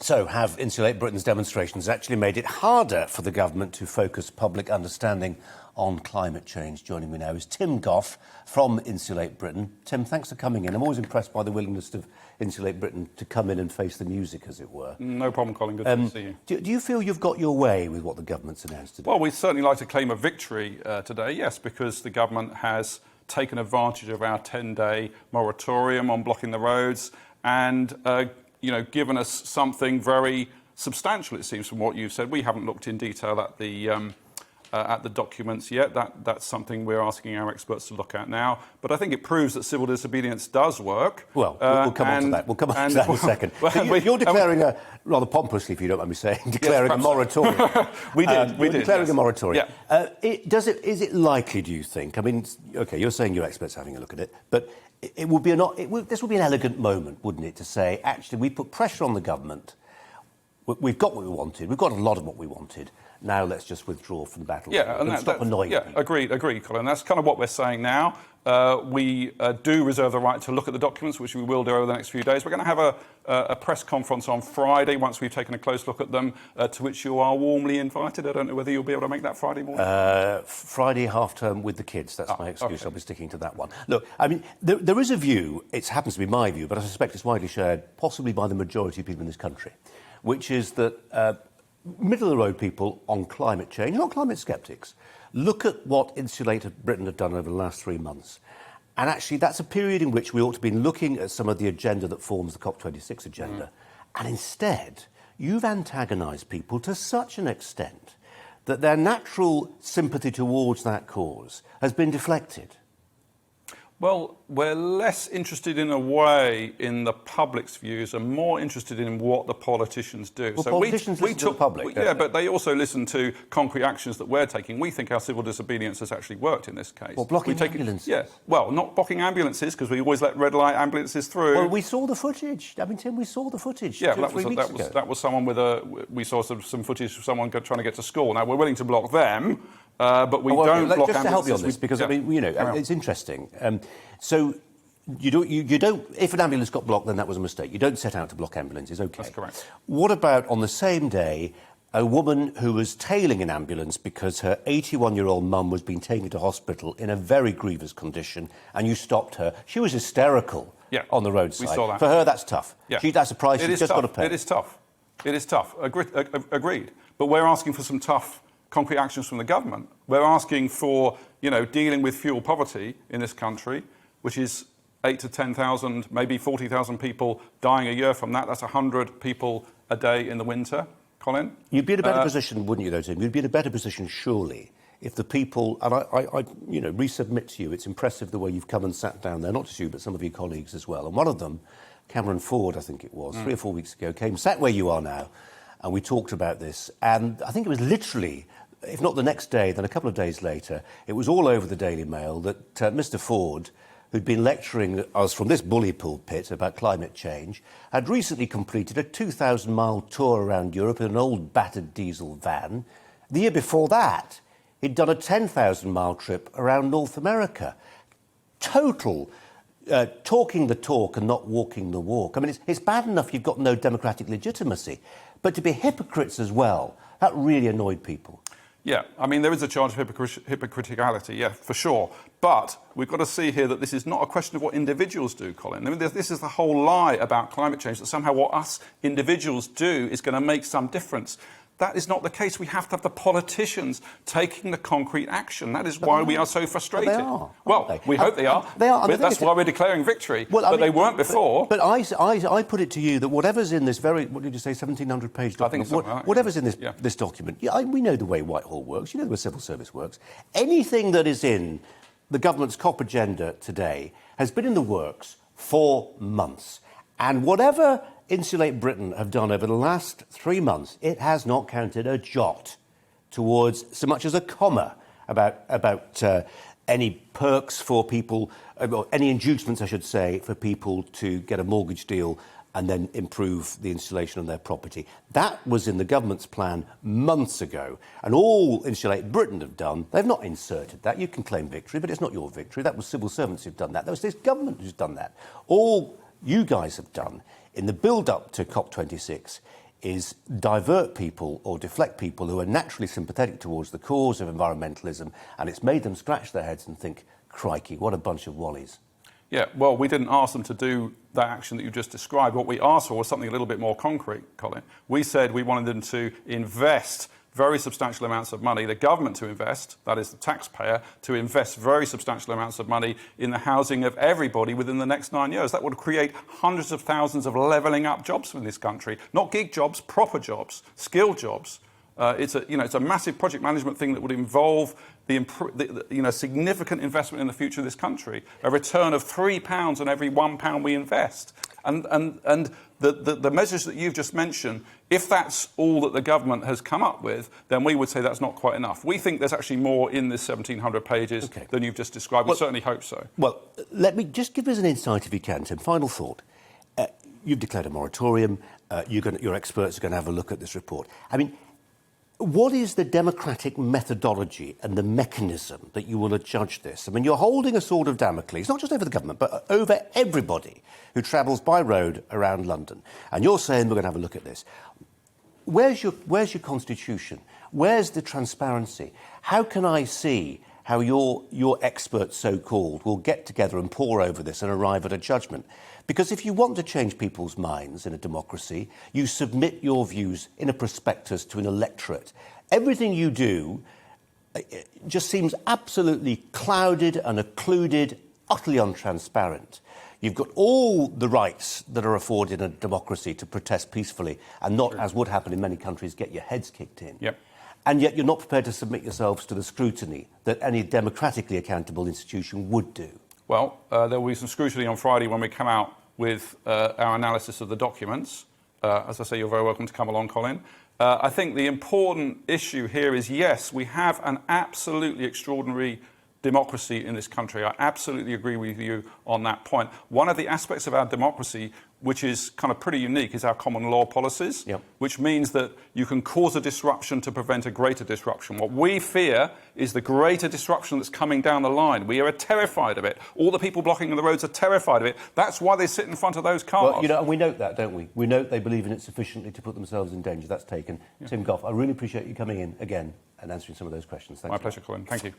So, have Insulate Britain's demonstrations actually made it harder for the government to focus public understanding on climate change? Joining me now is Tim Gough from Insulate Britain. Tim, thanks for coming in. I'm always impressed by the willingness of Insulate Britain to come in and face the music, as it were. No problem, Colin. Good to see you. Do you feel you've got your way with what the government's announced today? Well, we'd certainly like to claim a victory today, yes, because the government has taken advantage of our 10-day moratorium on blocking the roads and given us something very substantial, it seems, from what you've said. We haven't looked in detail at the documents yet. That's something we're asking our experts to look at now. But I think it proves that civil disobedience does work. Well, we'll come on to that. We'll come on to that in a second. You're declaring rather pompously, if you don't mind me saying, declaring a moratorium. We did. Declaring a moratorium. Yeah. Is it likely, do you think? I mean, OK, you're saying your experts are having a look at it, but this would be an elegant moment, wouldn't it, to say, actually, we put pressure on the government. We've got what we wanted. We've got a lot of what we wanted. Now let's just withdraw from the battle. Yeah, and stop annoying people. Agreed, Colin. That's kind of what we're saying now. We do reserve the right to look at the documents, which we will do over the next few days. We're going to have a press conference on Friday once we've taken a close look at them, to which you are warmly invited. I don't know whether you'll be able to make that Friday morning. Friday half-term with the kids. That's my excuse. Okay. I'll be sticking to that one. Look, I mean, there is a view, it happens to be my view, but I suspect it's widely shared, possibly by the majority of people in this country, which is that middle-of-the-road people on climate change, not climate sceptics, look at what Insulate Britain have done over the last 3 months. And actually, that's a period in which we ought to be looking at some of the agenda that forms the COP26 agenda. And instead, you've antagonised people to such an extent that their natural sympathy towards that cause has been deflected. Well, we're less interested in a way in the public's views and more interested in what the politicians do. Well, so politicians listen to the public. Yeah, but they also listen to concrete actions that we're taking. We think our civil disobedience has actually worked in this case. Well, blocking ambulances. Yeah, well, not blocking ambulances because we always let red light ambulances through. Well, we saw the footage. I mean, Tim, we saw the footage. Yeah, that was someone with we saw some footage of someone trying to get to school. Now, we're willing to block them. But we don't block ambulances. Just to help you on this, because I mean, it's interesting. So you don't. If an ambulance got blocked, then that was a mistake. You don't set out to block ambulances. OK. That's correct. What about on the same day, a woman who was tailing an ambulance because her 81-year-old mum was being taken to hospital in a very grievous condition, and you stopped her? She was hysterical on the roadside. We saw that. For her, that's tough. Yeah. That's a price she's just got to pay. It is tough. It is tough. Agreed. But we're asking for some tough concrete actions from the government. We're asking for, dealing with fuel poverty in this country, which is 8 to 10,000, maybe 40,000 people dying a year from that. That's 100 people a day in the winter. Colin? You'd be in a better position, wouldn't you, though, Tim? You'd be in a better position, surely, if the people, and I resubmit to you, it's impressive the way you've come and sat down there, not just you, but some of your colleagues as well. And one of them, Cameron Ford, I think it was, 3 or 4 weeks ago, sat where you are now, and we talked about this. And I think it was literally, if not the next day, then a couple of days later, it was all over the Daily Mail that Mr. Ford, who'd been lecturing us from this bully pulpit about climate change, had recently completed a 2,000-mile tour around Europe in an old battered diesel van. The year before that, he'd done a 10,000-mile trip around North America. Total talking the talk and not walking the walk. I mean, it's bad enough you've got no democratic legitimacy, but to be hypocrites as well, that really annoyed people. Yeah, I mean, there is a charge of hypocriticality, yeah, for sure. But we've got to see here that this is not a question of what individuals do, Colin. I mean, this is the whole lie about climate change, that somehow what us individuals do is going to make some difference. That is not the case. We have to have the politicians taking the concrete action. That is why we are so frustrated. They are, well, we hope they are. They are. That's why we're declaring victory. Well, but they weren't before. But I put it to you that whatever's in this what did you say, 1,700-page document? I think so. Whatever's in this document, we know the way Whitehall works. You know the way civil service works. Anything that is in the government's COP agenda today has been in the works for months. And whatever Insulate Britain have done over the last 3 months, it has not counted a jot towards so much as a comma about any perks for people, or any inducements, I should say, for people to get a mortgage deal and then improve the insulation on their property. That was in the government's plan months ago. And all Insulate Britain have done, they've not inserted that. You can claim victory, but it's not your victory. That was civil servants who've done that. That was this government who's done that. All you guys have done in the build-up to COP26 is divert people or deflect people who are naturally sympathetic towards the cause of environmentalism, and it's made them scratch their heads and think, crikey, what a bunch of wallies. Yeah, well, we didn't ask them to do that action that you just described. What we asked for was something a little bit more concrete, Colin. We said we wanted them to invest very substantial amounts of money, the government to invest, that is the taxpayer, to invest very substantial amounts of money in the housing of everybody within the next 9 years. That would create hundreds of thousands of levelling up jobs in this country. Not gig jobs, proper jobs, skilled jobs. It's a massive project management thing that would involve significant investment in the future of this country, a return of £3 on every £1 we invest. And the measures that you've just mentioned, if that's all that the government has come up with, then we would say that's not quite enough. We think there's actually more in this 1,700 pages than you've just described. We certainly hope so. Well, let me just give us an insight, if you can, Tim. Final thought. You've declared a moratorium. Your experts are going to have a look at this report. I mean, what is the democratic methodology and the mechanism that you will adjudge this? I mean, you're holding a sword of Damocles, not just over the government, but over everybody who travels by road around London. And you're saying we're going to have a look at this. Where's your constitution? Where's the transparency? How can I see how your experts, so-called, will get together and pore over this and arrive at a judgment? Because if you want to change people's minds in a democracy, you submit your views in a prospectus to an electorate. Everything you do just seems absolutely clouded and occluded, utterly untransparent. You've got all the rights that are afforded in a democracy to protest peacefully and not, as would happen in many countries, get your heads kicked in. Yep. And yet you're not prepared to submit yourselves to the scrutiny that any democratically accountable institution would do. Well, there will be some scrutiny on Friday when we come out with our analysis of the documents. As I say, you're very welcome to come along, Colin. I think the important issue here is, yes, we have an absolutely extraordinary democracy in this country. I absolutely agree with you on that point. One of the aspects of our democracy which is kind of pretty unique, is our common law policies, which means that you can cause a disruption to prevent a greater disruption. What we fear is the greater disruption that's coming down the line. We are terrified of it. All the people blocking the roads are terrified of it. That's why they sit in front of those cars. Well, you know, and we note that, don't we? We note they believe in it sufficiently to put themselves in danger. That's taken. Tim Gough, I really appreciate you coming in again and answering some of those questions. Thanks. My pleasure, Colin. Thank you.